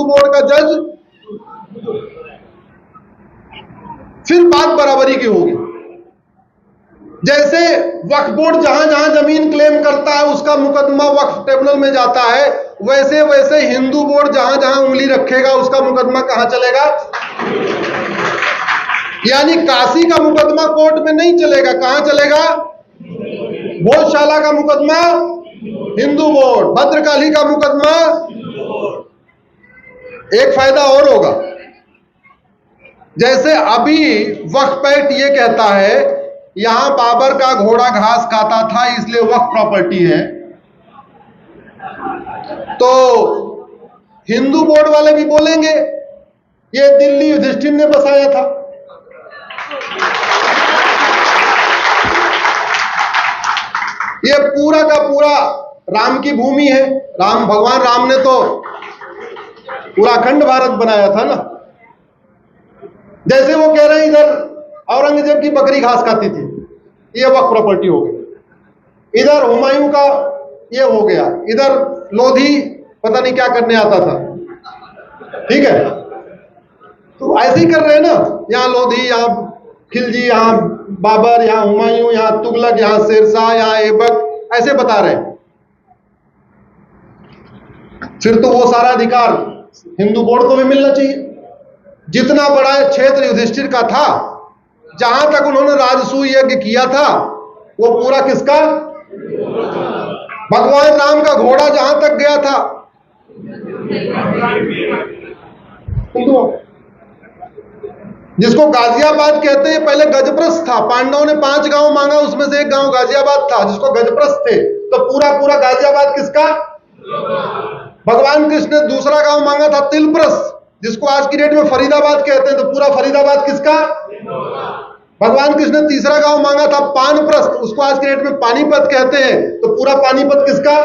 Board का जज, फिर बात बराबरी की होगी। जैसे वक्फ बोर्ड जहां जहां जमीन क्लेम करता है उसका मुकदमा वक्फ ट्रिब्यूनल में जाता है, वैसे वैसे हिंदू बोर्ड जहां जहां उंगली रखेगा उसका मुकदमा कहां चलेगा? यानी काशी का मुकदमा कोर्ट में नहीं चलेगा, कहां चलेगा? भोजशाला का मुकदमा हिंदू बोर्ड, भद्रकाली का मुकदमा। एक फायदा और होगा, जैसे अभी वक्फ एक्ट ये कहता है यहां बाबर का घोड़ा घास खाता था इसलिए वक्फ प्रॉपर्टी है, तो हिंदू बोर्ड वाले भी बोलेंगे ये दिल्ली युधिष्ठिर ने बसाया था। ये पूरा का पूरा राम की भूमि है, भगवान राम ने तो पूरा अखंड भारत बनाया था ना। जैसे वो कह रहे हैं इधर औरंगजेब की बकरी घास खाती थी, ये वक्फ प्रॉपर्टी हो गई। इधर हुमायूं का ये हो गया, इधर लोधी पता नहीं क्या करने आता था, ठीक है। तो ऐसे ही कर रहे हैं ना, यहां लोधी, यहां खिलजी, यहां बाबर, यहां हुमायूं, यहां तुगलक, यहां शेरशाह, यहां ऐबक, ऐसे बता रहे हैं। फिर तो वो सारा अधिकार हिंदू बोर्ड को भी मिलना चाहिए। जितना बड़ा क्षेत्र युधिष्ठिर का था, जहां तक उन्होंने राजसूय यज्ञ किया था वो पूरा किसका? भगवान राम का घोड़ा जहां तक गया था हिंदुओं। जिसको गाजियाबाद कहते हैं, पहले गजप्रस्थ था, पांडवों ने 5 गांव मांगा, उसमें से एक गांव गाजियाबाद था जिसको गजप्रस्थ थे, तो पूरा पूरा गाजियाबाद किसका? भगवान कृष्ण ने दूसरा गांव मांगा था तिलप्रस्थ, जिसको आज की डेट में फरीदाबाद कहते हैं, तो पूरा फरीदाबाद किसका? भगवान कृष्ण ने तीसरा गांव मांगा था पानप्रस्थ, उसको आज की डेट में पानीपत कहते हैं, तो पूरा पानीपत किसका?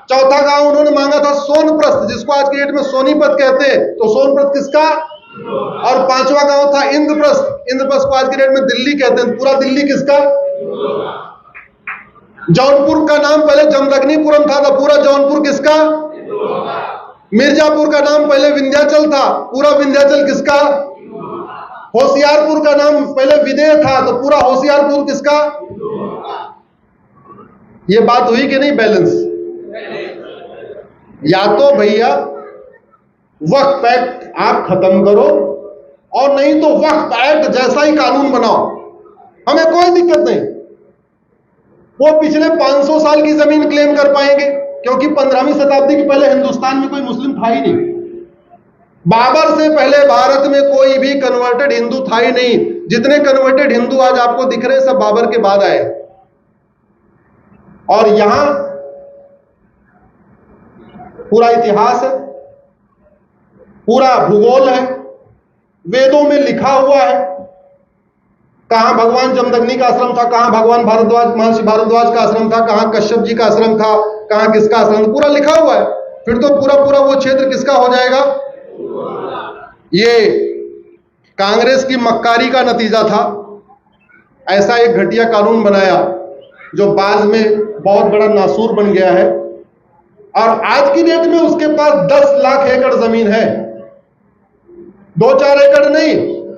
चौथा गांव उन्होंने मांगा था सोनप्रस्थ, जिसको आज की डेट में सोनीपत कहते हैं, तो सोनप्रस्थ किसका? और 5वां गांव था इंद्रप्रस्थ, इंद्रप्रस्थ को आज की डेट में दिल्ली कहते हैं, पूरा दिल्ली किसका? जौनपुर का नाम पहले जमदग्निपुरम था, तो पूरा जौनपुर किसका? मिर्जापुर का नाम पहले विंध्याचल था, पूरा विंध्याचल किसका? होशियारपुर का नाम पहले विदेह था, तो पूरा होशियारपुर किसका? ये बात हुई कि नहीं बैलेंस? या तो भैया वक्फ एक्ट आप खत्म करो, और नहीं तो वक्फ एक्ट जैसा ही कानून बनाओ, हमें कोई दिक्कत नहीं। वो पिछले 500 साल की जमीन क्लेम कर पाएंगे, क्योंकि 15वीं शताब्दी के पहले हिंदुस्तान में कोई मुस्लिम था ही नहीं। बाबर से पहले भारत में कोई भी कन्वर्टेड हिंदू था ही नहीं। जितने कन्वर्टेड हिंदू आज आपको दिख रहे हैं सब बाबर के बाद आए। और यहां पूरा इतिहास है, पूरा भूगोल है, वेदों में लिखा हुआ है, कहां भगवान जमदग्नि का आश्रम था, कहां भगवान भारद्वाज, महर्षि भारद्वाज का आश्रम था, कहां कश्यप जी का आश्रम था, कहां किसका आश्रम, पूरा लिखा हुआ है। फिर तो पूरा पूरा वो क्षेत्र किसका हो जाएगा? ये कांग्रेस की मक्कारी का नतीजा था। ऐसा एक घटिया कानून बनाया जो बाद में बहुत बड़ा नासूर बन गया है, और आज की डेट में उसके पास 10 लाख एकड़ जमीन है, 2-4 एकड़ नहीं,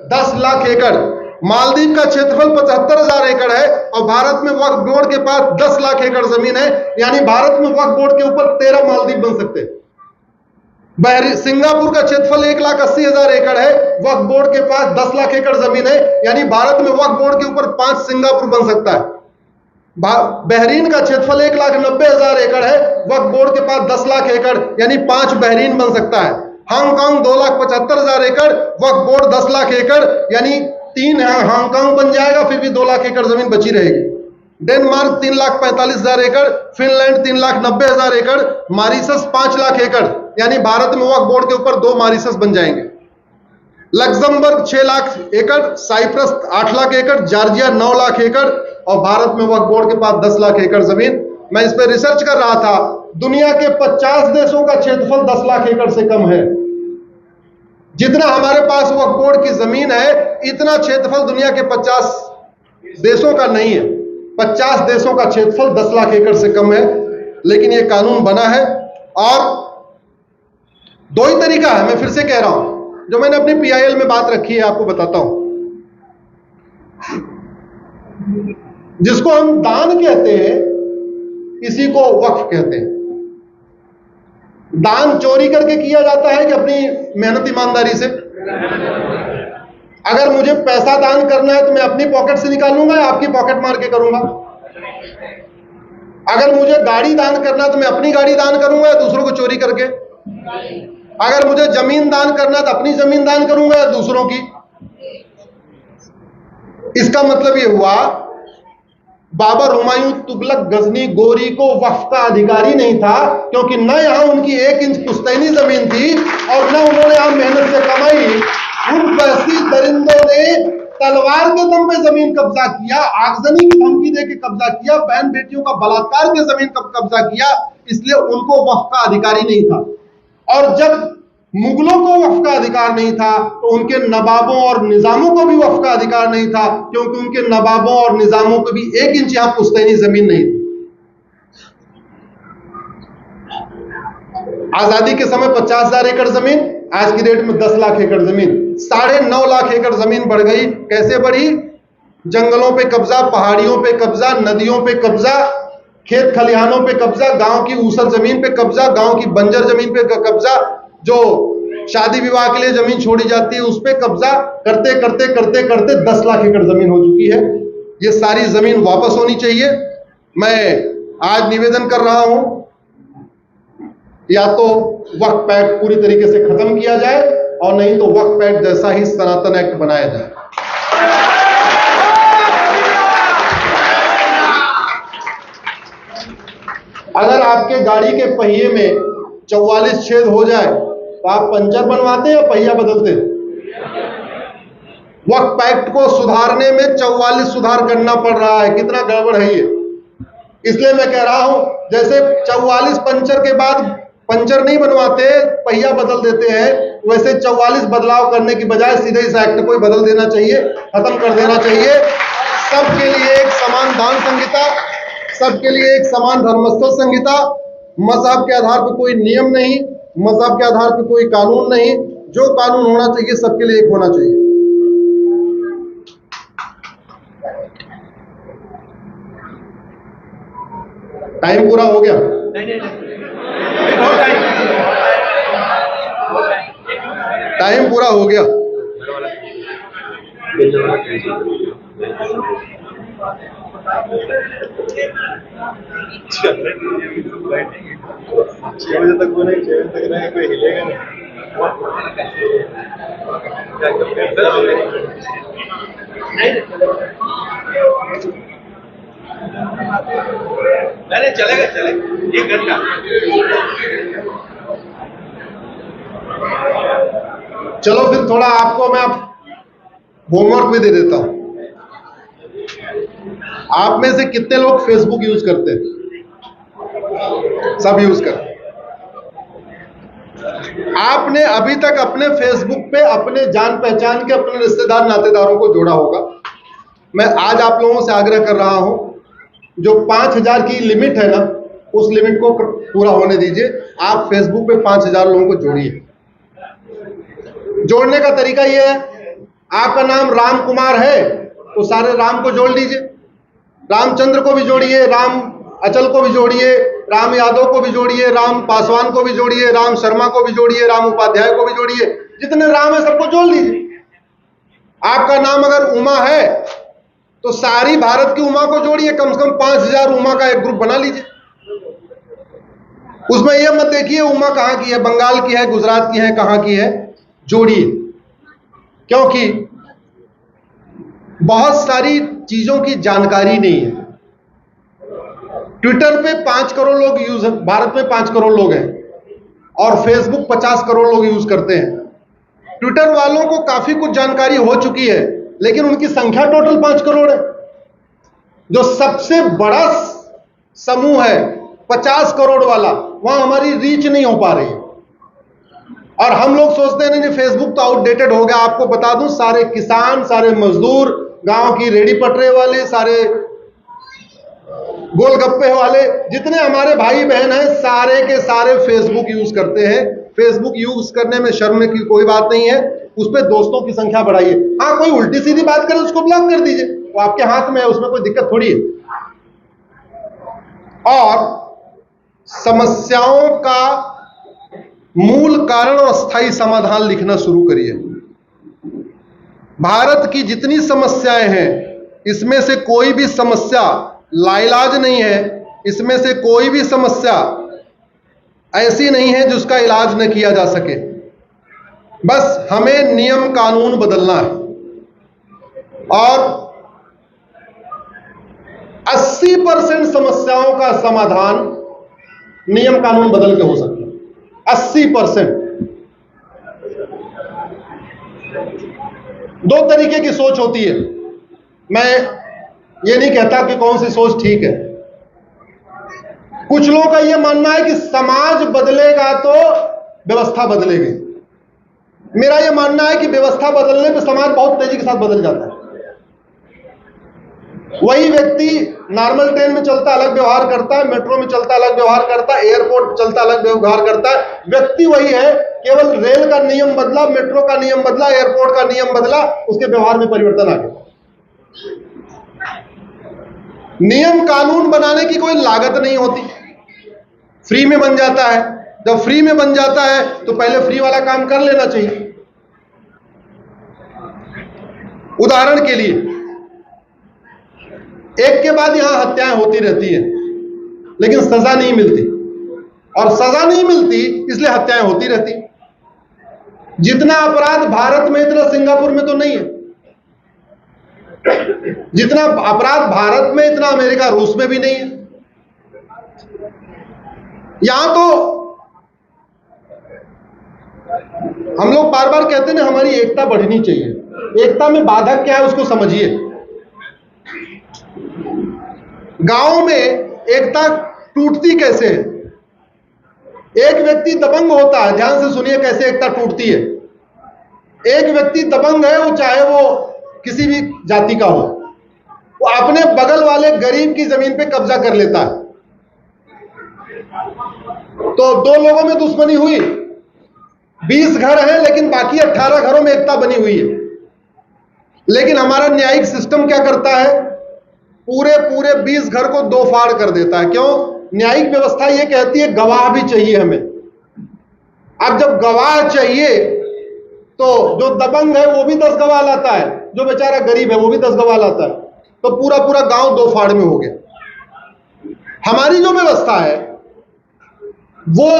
10 लाख एकड़। मालदीव का क्षेत्रफल 75,000 एकड़ है, और भारत में वक्फ बोर्ड के पास 10 लाख एकड़ जमीन है। यानी भारत में वक्फ बोर्ड के ऊपर 13 मालदीव बन सकते हैं। सिंगापुर का क्षेत्रफल 1,80,000 एकड़ है, वक्फ बोर्ड के पास 10 लाख एकड़ जमीन है, यानी भारत में वक्फ बोर्ड के ऊपर 5 सिंगापुर बन सकता है। बहरीन का क्षेत्रफल 1,90,000 एकड़ है, वक्फ बोर्ड के पास 10 लाख एकड़, यानी 5 बहरीन बन सकता है। हांगकांग 2,75,000 एकड़, वक्फ बोर्ड 10 लाख एकड़, यानी 3 हांगकांग बन जाएगा, फिर भी 2 लाख एकड़ जमीन बची रहेगी। डेनमार्क 3,45,000 एकड़, फिनलैंड 3,90,000 एकड़, मॉरिशस 5 लाख एकड़, यानी भारत में वक्फ बोर्ड के ऊपर 2 मॉरिशस बन जाएंगे। लग्जमबर्ग 6 लाख एकड़, साइप्रस 8 लाख एकड़, जॉर्जिया 9 लाख एकड़, और भारत में वक्फ बोर्ड के पास 10 लाख एकड़ जमीन। मैं इस पर रिसर्च कर रहा था, दुनिया के 50 देशों का क्षेत्रफल 10 लाख एकड़ से कम है। जितना हमारे पास वक्फ बोर्ड की जमीन है, इतना क्षेत्रफल दुनिया के 50 देशों का नहीं है। 50 देशों का क्षेत्रफल 10 लाख एकड़ से कम है, लेकिन यह कानून बना है। और दो ही तरीका है, मैं फिर से कह रहा हूं, जो मैंने अपनी PIL में बात रखी है आपको बताता हूं। जिसको हम दान कहते हैं इसी को वक्फ कहते हैं। दान चोरी करके किया जाता है कि अपनी मेहनत ईमानदारी से? अगर मुझे पैसा दान करना है तो मैं अपनी पॉकेट से निकालूंगा या आपकी पॉकेट मार के करूंगा? अगर मुझे गाड़ी दान करना है तो मैं अपनी गाड़ी दान करूंगा या दूसरों को चोरी करके? अगर मुझे जमीन दान करना है तो अपनी जमीन दान करूंगा या दूसरों की? इसका मतलब यह हुआ बाबर, हुमायूं, तुगलक, गजनी, गोरी को वक्फ का अधिकारी नहीं था, क्योंकि न यहां उनकी 1 इंच पुश्तैनी जमीन थी और न उन्होंने यहां मेहनत से कमाई। उन वैसी दरिंदों ने तलवार के दम पे जमीन कब्जा किया, आगजनी की धमकी देके कब्जा किया, बहन बेटियों का बलात्कार के जमीन कब्जा किया, इसलिए उनको वक्फ का अधिकारी नहीं था। और जब मुगलों को वक्फ का अधिकार नहीं था तो उनके नवाबों और निजामों को भी वक्फ का अधिकार नहीं था, क्योंकि उनके नवाबों और निजामों को भी 1 इंच यहां पुश्तैनी जमीन नहीं थी। आजादी के समय 50,000 एकड़ जमीन, आज की डेट में 10 लाख एकड़ जमीन, 9.5 लाख एकड़ जमीन बढ़ गई। कैसे बढ़ी? जंगलों पे कब्जा, पहाड़ियों पे कब्जा, नदियों पे कब्जा, खेत खलिहानों पे कब्जा, गांव की ऊसर जमीन पे कब्जा, गांव की बंजर जमीन पे कब्जा, जो शादी विवाह के लिए जमीन छोड़ी जाती है उस पे कब्जा करते करते करते करते 10 लाख एकड़ जमीन हो चुकी है। ये सारी जमीन वापस होनी चाहिए। मैं आज निवेदन कर रहा हूं, या तो वक्फ एक्ट पूरी तरीके से खत्म किया जाए और नहीं तो वक्फ एक्ट जैसा ही सनातन एक्ट बनाया जाए। अगर आपके गाड़ी के पहिए में 44 छेद हो जाए तो आप पंचर बनवाते या पहिया बदलते? वक्फ एक्ट को सुधारने में 44 सुधार करना पड़ रहा है। कितना गड़बड़ है ये। इसलिए मैं कह रहा हूं, जैसे 44 पंचर के बाद पंचर नहीं बनवाते, पहिया बदल देते हैं, वैसे 44 बदलाव करने की बजाय सीधे इस एक्ट को ही बदल देना चाहिए, खत्म कर देना चाहिए। सबके लिए एक समान दान संहिता, सबके लिए एक समान धर्मस्थल संहिता, मजहब के आधार पर कोई नियम नहीं, मजहब के आधार पर कोई कानून नहीं, जो कानून होना चाहिए सबके लिए एक होना चाहिए। टाइम पूरा हो गया? टाइम पूरा हो गया। छह बजे तक वो नहीं, 6 बजे तक रहेंगे, कोई हिलेगा नहीं। नहीं चलेगा, चलेगा 1 घंटा। चलो फिर थोड़ा आपको मैं होमवर्क भी दे देता हूं। आप में से कितने लोग फेसबुक यूज करते हैं? सब यूज करते। आपने अभी तक अपने फेसबुक पे अपने जान पहचान के अपने रिश्तेदार नातेदारों को जोड़ा होगा। मैं आज आप लोगों से आग्रह कर रहा हूं, जो 5000 की लिमिट है ना, उस लिमिट को पूरा होने दीजिए। आप फेसबुक पे 5000 लोगों को जोड़िए। जोड़ने का तरीका यह है, आपका नाम राम कुमार है तो सारे राम को जोड़ लीजिए, रामचंद्र को भी जोड़िए, राम अचल को भी जोड़िए, राम यादव को भी जोड़िए, राम पासवान को भी जोड़िए, राम शर्मा को भी जोड़िए, राम उपाध्याय को भी जोड़िए, जितने राम है सबको जोड़ लीजिए। आपका नाम अगर उमा है तो सारी भारत की उमा को जोड़िए, कम से कम 5000 उमा का एक ग्रुप बना लीजिए। उसमें यह मत देखिए उमा कहां की है, बंगाल की है, गुजरात की है, कहां की है, जोड़िए। क्योंकि बहुत सारी चीजों की जानकारी नहीं है। ट्विटर पे 5 करोड़ लोग यूज, भारत में 5 करोड़ लोग हैं और फेसबुक 50 करोड़ लोग यूज करते हैं। ट्विटर वालों को काफी कुछ जानकारी हो चुकी है, लेकिन उनकी संख्या टोटल 5 करोड़ है। जो सबसे बड़ा समूह है 50 करोड़ वाला, वहां हमारी रीच नहीं हो पा रही है। और हम लोग सोचते हैं नहीं फेसबुक तो आउटडेटेड हो गया। आपको बता दूं, सारे किसान, सारे मजदूर, गांव की रेडी पटरे वाले, सारे गोलगप्पे वाले, जितने हमारे भाई बहन हैं, सारे के सारे फेसबुक यूज करते हैं। फेसबुक यूज करने में शर्म की कोई बात नहीं है, उस पर दोस्तों की संख्या बढ़ाइए। हाँ, कोई उल्टी सीधी बात करे उसको ब्लॉक कर दीजिए, वो आपके हाथ में है, उसमें कोई दिक्कत थोड़ी है। और समस्याओं का मूल कारण और स्थायी समाधान लिखना शुरू करिए। भारत की जितनी समस्याएं हैं, इसमें से कोई भी समस्या लाइलाज नहीं है, इसमें से कोई भी समस्या ऐसी नहीं है जिसका इलाज न किया जा सके। बस हमें नियम कानून बदलना है और 80% समस्याओं का समाधान नियम कानून बदल के हो सकता है। 80%। दो तरीके की सोच होती है। मैं ये नहीं कहता कि कौन सी सोच ठीक है। कुछ लोगों का यह मानना है कि समाज बदलेगा तो व्यवस्था बदलेगी। मेरा यह मानना है कि व्यवस्था बदलने पे समाज बहुत तेजी के साथ बदल जाता है। वही व्यक्ति नॉर्मल ट्रेन में चलता अलग व्यवहार करता है, मेट्रो में चलता अलग व्यवहार करता है, एयरपोर्ट चलता अलग व्यवहार करता है। व्यक्ति वही है, केवल रेल का नियम बदला, मेट्रो का नियम बदला, एयरपोर्ट का नियम बदला, उसके व्यवहार में परिवर्तन आ गया। नियम कानून बनाने की कोई लागत नहीं होती, फ्री में बन जाता है। जब फ्री में बन जाता है तो पहले फ्री वाला काम कर लेना चाहिए। उदाहरण के लिए, एक के बाद यहां हत्याएं होती रहती हैं, लेकिन सजा नहीं मिलती, और सजा नहीं मिलती इसलिए हत्याएं होती रहती। जितना अपराध भारत में इतना सिंगापुर में तो नहीं है। जितना अपराध भारत में इतना अमेरिका रूस में भी नहीं है। यहां तो हम लोग बार बार कहते हैं हमारी एकता बढ़नी चाहिए। एकता में बाधक क्या है उसको समझिए। गांव में एकता टूटती कैसे है? एक व्यक्ति दबंग होता है, ध्यान से सुनिए कैसे एकता टूटती है। एक व्यक्ति दबंग है, वो चाहे वो किसी भी जाति का हो, वो अपने बगल वाले गरीब की जमीन पे कब्जा कर लेता है। तो दो लोगों में दुश्मनी हुई, 20 घर हैं लेकिन बाकी 18 घरों में एकता बनी हुई है। लेकिन हमारा न्यायिक सिस्टम क्या करता है? पूरे 20 घर को दो फाड़ कर देता है। क्यों? न्यायिक व्यवस्था यह कहती है गवाह भी चाहिए हमें। अब जब गवाह चाहिए तो जो दबंग है वो भी 10 गवाह लाता है, जो बेचारा गरीब है वो भी 10 गवाह लाता है, तो पूरा गांव दो फाड़ में हो गया। हमारी जो व्यवस्था है वो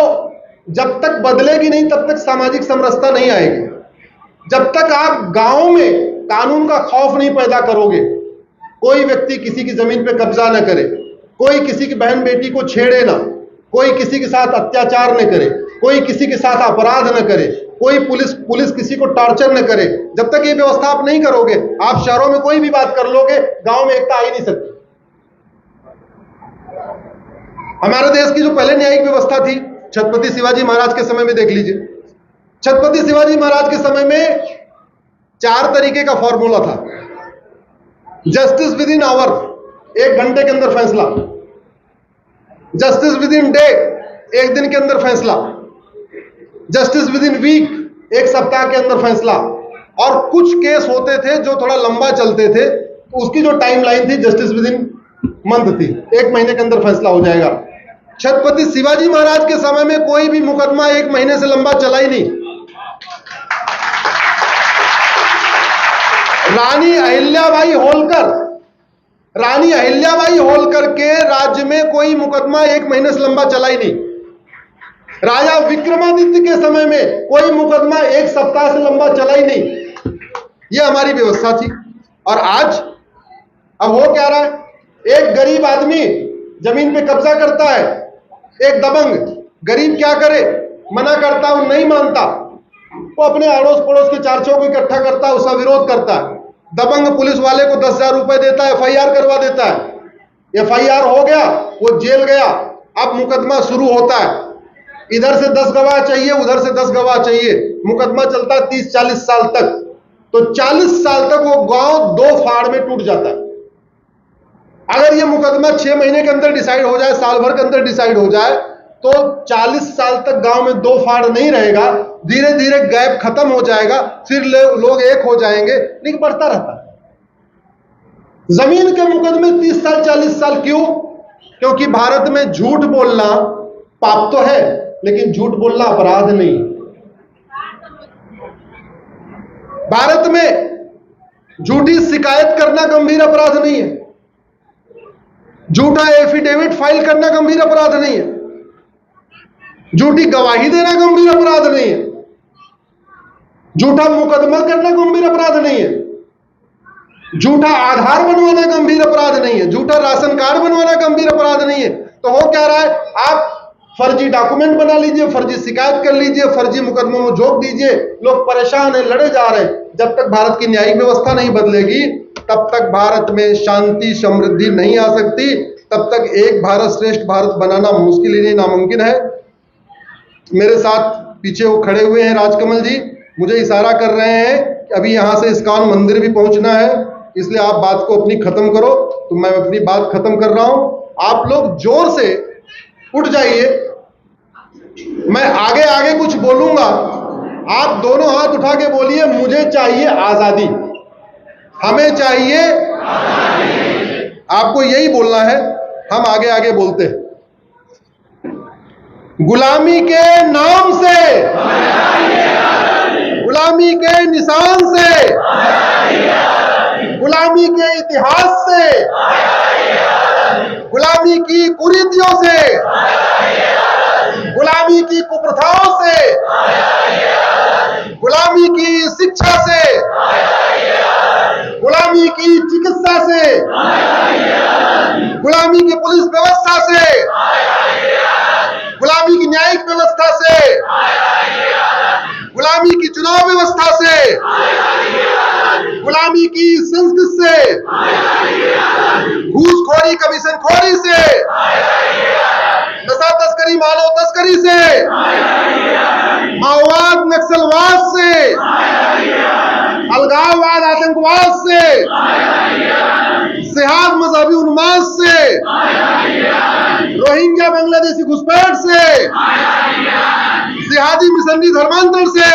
जब तक बदलेगी नहीं तब तक सामाजिक समरसता नहीं आएगी। जब तक आप गांव में कानून का खौफ नहीं पैदा करोगे, कोई व्यक्ति किसी की जमीन पे कब्जा न करे, कोई किसी की बहन बेटी को छेड़े ना, कोई किसी के साथ अत्याचार न करे, कोई किसी के साथ अपराध न करे, कोई पुलिस किसी को टॉर्चर न करे, जब तक ये व्यवस्था आप नहीं करोगे, आप शहरों में कोई भी बात कर लोगे, गांव में एकता आ ही नहीं सकती। हमारे देश की जो पहले न्यायिक व्यवस्था थी, छत्रपति शिवाजी महाराज के समय में देख लीजिए। छत्रपति शिवाजी महाराज के समय में 4 तरीके का फॉर्मूला था। जस्टिस विद इन आवर, 1 घंटे के अंदर फैसला। जस्टिस विद इन डे, 1 दिन के अंदर फैसला। जस्टिस विद इन वीक, 1 सप्ताह के अंदर फैसला। और कुछ केस होते थे जो थोड़ा लंबा चलते थे, तो उसकी जो टाइमलाइन थी जस्टिस विद इन मंथ थी, 1 महीने के अंदर फैसला हो जाएगा। छत्रपति शिवाजी महाराज के समय में कोई भी मुकदमा 1 महीने से लंबा चला ही नहीं। रानी अहिल्याबाई होलकर के राज्य में कोई मुकदमा 1 महीने से लंबा चला ही नहीं। राजा विक्रमादित्य के समय में कोई मुकदमा 1 सप्ताह से लंबा चला ही नहीं। यह हमारी व्यवस्था थी। और आज अब हो क्या रहा है? एक गरीब आदमी जमीन पे कब्जा करता है, एक दबंग। गरीब क्या करे? मना करता है, वो नहीं मानता, वो अपने अड़ोस पड़ोस के 4 को इकट्ठा करता है, उसका विरोध करता है। दबंग पुलिस वाले को 10,000 रुपए देता है, FIR करवा देता है। FIR हो गया, वो जेल गया। अब मुकदमा शुरू होता है, इधर से 10 गवाह चाहिए, उधर से 10 गवाह चाहिए। मुकदमा चलता है 30-40 साल तक। तो 40 साल तक वो गांव 2 फाड़ में टूट जाता है। अगर ये मुकदमा 6 महीने के अंदर डिसाइड हो जाए, साल भर के अंदर डिसाइड हो जाए, तो 40 साल तक गांव में दो फाड़ नहीं रहेगा, धीरे धीरे गैप खत्म हो जाएगा, फिर लोग एक हो जाएंगे, लेकिन बढ़ता रहता है। जमीन के मुकदमे 30 साल 40 साल क्यों? क्योंकि भारत में झूठ बोलना पाप तो है, लेकिन झूठ बोलना अपराध नहीं। भारत में झूठी शिकायत करना गंभीर अपराध नहीं है, झूठा एफिडेविट फाइल करना गंभीर अपराध नहीं है, झूठी गवाही देना गंभीर अपराध नहीं है, झूठा मुकदमा करना गंभीर अपराध नहीं है, झूठा आधार बनवाना गंभीर अपराध नहीं है, झूठा राशन कार्ड बनवाना गंभीर अपराध नहीं है। तो हो क्या रहा है, आप फर्जी डॉक्यूमेंट बना लीजिए, फर्जी शिकायत कर लीजिए, फर्जी मुकदमों में झोंक दीजिए, लोग परेशान हैं, लड़े जा रहे हैं। जब तक भारत की न्यायिक व्यवस्था नहीं बदलेगी, तब तक भारत में शांति समृद्धि नहीं आ सकती, तब तक एक भारत श्रेष्ठ भारत बनाना मुश्किल ही नहीं, नामुमकिन है। मेरे साथ पीछे वो खड़े हुए हैं राजकमल जी, मुझे इशारा कर रहे हैं कि अभी यहां से इस्कॉन मंदिर भी पहुंचना है, इसलिए आप बात को अपनी खत्म करो। तो मैं अपनी बात खत्म कर रहा हूं, आप लोग जोर से उठ जाइए। मैं आगे आगे कुछ बोलूंगा, आप दोनों हाथ उठा के बोलिए, मुझे चाहिए आजादी, हमें चाहिए आजादी। आपको यही बोलना है, हम आगे आगे बोलते हैं। गुलामी के नाम से, गुलामी के निशान से, गुलामी के इतिहास से, गुलामी की कुरीतियों से, गुलामी की कुप्रथाओं से, गुलामी की शिक्षा से, गुलामी की चिकित्सा से, गुलामी की पुलिस व्यवस्था से, गुलामी की न्यायिक व्यवस्था से, गुलामी की चुनाव व्यवस्था से, गुलामी की संस्कृति से, घूसखोरी कमीशन खोरी से, नशा तस्करी मानव तस्करी से, माओवाद नक्सलवाद से, अलगाववाद आतंकवाद से, जिहाद मजहबी उन्माद से, रोहिंग्या बांग्लादेशी घुसपैठ से, जिहादी मिशनरी धर्मांतर से,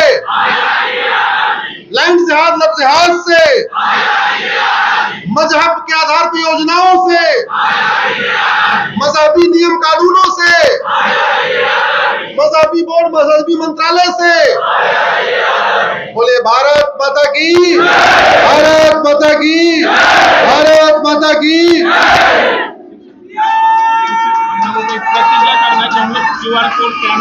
लैंड जिहाद लब जिहाद से, मजहब के आधार पर योजनाओं से, मजहबी नियम कानूनों से, मजहबी बोर्ड मजहबी मंत्रालय से। बोले भारत माता की, भारत माता की, भारत माता की। प्रतिज्ञा करना कि हम लोग QR कोड स्कैन